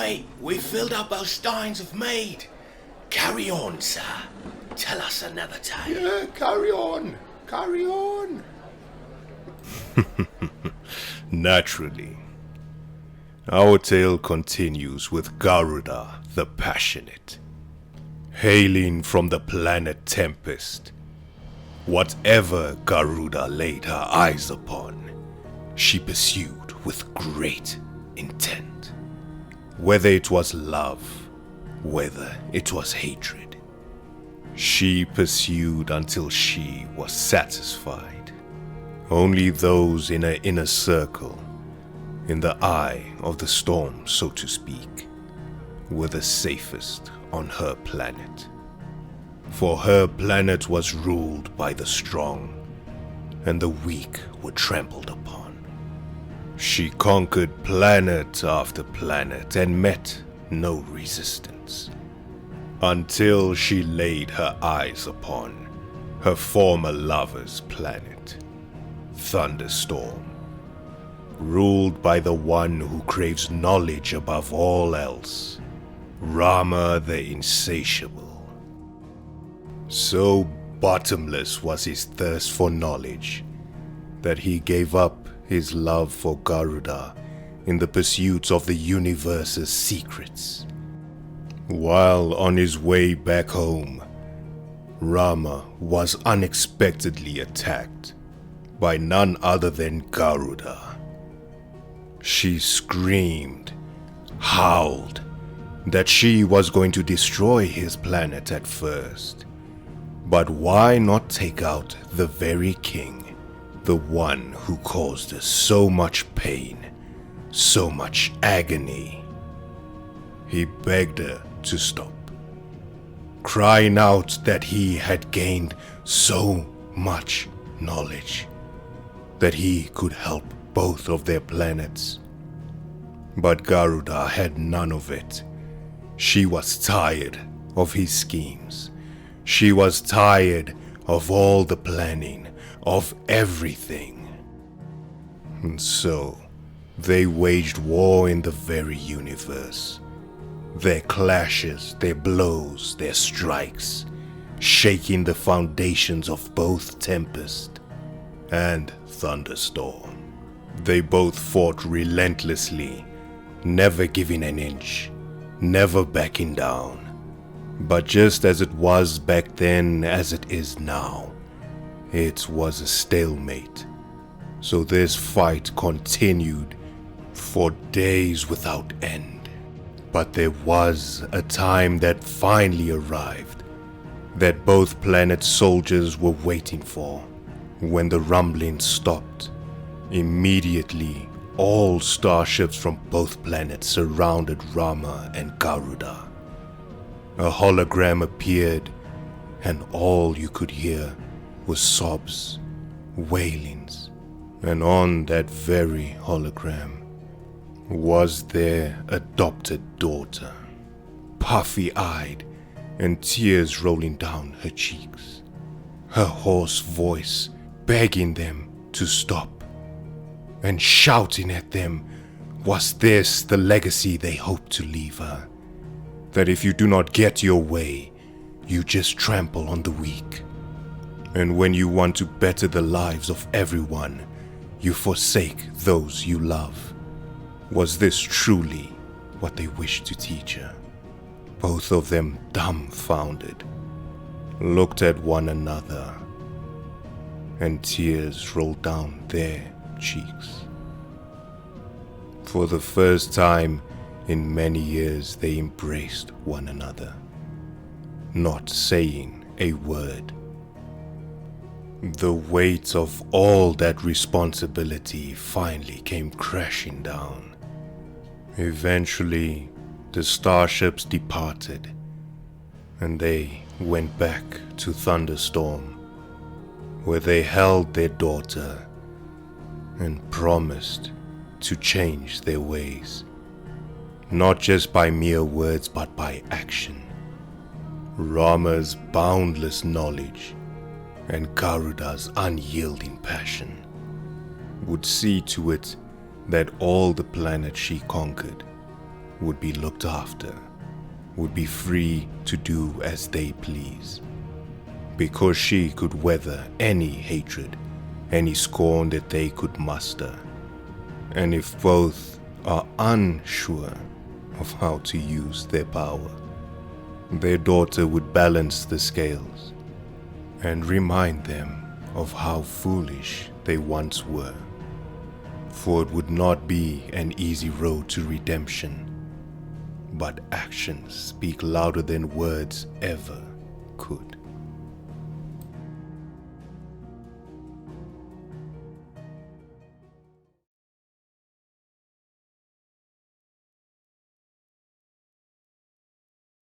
Right, we've filled up our steins of mead. Carry on, sir. Tell us another tale. Yeah, carry on. Carry on. Naturally. Our tale continues with Garuda the Passionate. Hailing from the planet Tempest, whatever Garuda laid her eyes upon, she pursued with great intent. Whether it was love, whether it was hatred, she pursued until she was satisfied. Only those in her inner circle, in the eye of the storm, so to speak, were the safest on her planet. For her planet was ruled by the strong, and the weak were trampled upon. She conquered planet after planet and met no resistance, until she laid her eyes upon her former lover's planet, Thunderstorm, ruled by the one who craves knowledge above all else, Ramuh the Insatiable. So bottomless was his thirst for knowledge that he gave up his love for Garuda in the pursuit of the universe's secrets. While on his way back home, Ramuh was unexpectedly attacked by none other than Garuda. She screamed, howled, that she was going to destroy his planet at first. But why not take out the very king, the one who caused us so much pain, so much agony? He begged her to stop, crying out that he had gained so much knowledge, that he could help both of their planets. But Garuda had none of it. She was tired of his schemes. She was tired of all the planning, of everything. And so, they waged war in the very universe. Their clashes, their blows, their strikes, shaking the foundations of both Tempest and Thunderstorm. They both fought relentlessly, never giving an inch, never backing down. But just as it was back then as it is now, it was a stalemate. So this fight continued for days without end. But there was a time that finally arrived, that both planet soldiers were waiting for. When the rumbling stopped, immediately all starships from both planets surrounded Ramuh and Garuda. A hologram appeared, and all you could hear was sobs, wailings, and on that very hologram was their adopted daughter, puffy-eyed and tears rolling down her cheeks, her hoarse voice begging them to stop, and shouting at them, was this the legacy they hoped to leave her? That if you do not get your way, you just trample on the weak. And when you want to better the lives of everyone, you forsake those you love. Was this truly what they wished to teach her? Both of them, dumbfounded, looked at one another, and tears rolled down their cheeks. For the first time in many years, they embraced one another, not saying a word. The weight of all that responsibility finally came crashing down. Eventually, the starships departed, and they went back to Thunderstorm, where they held their daughter and promised to change their ways, not just by mere words but by action. Ramuh's boundless knowledge and Garuda's unyielding passion would see to it that all the planets she conquered would be looked after, would be free to do as they please. Because she could weather any hatred, any scorn that they could muster. And if both are unsure of how to use their power, their daughter would balance the scales and remind them of how foolish they once were. For it would not be an easy road to redemption, but actions speak louder than words ever could.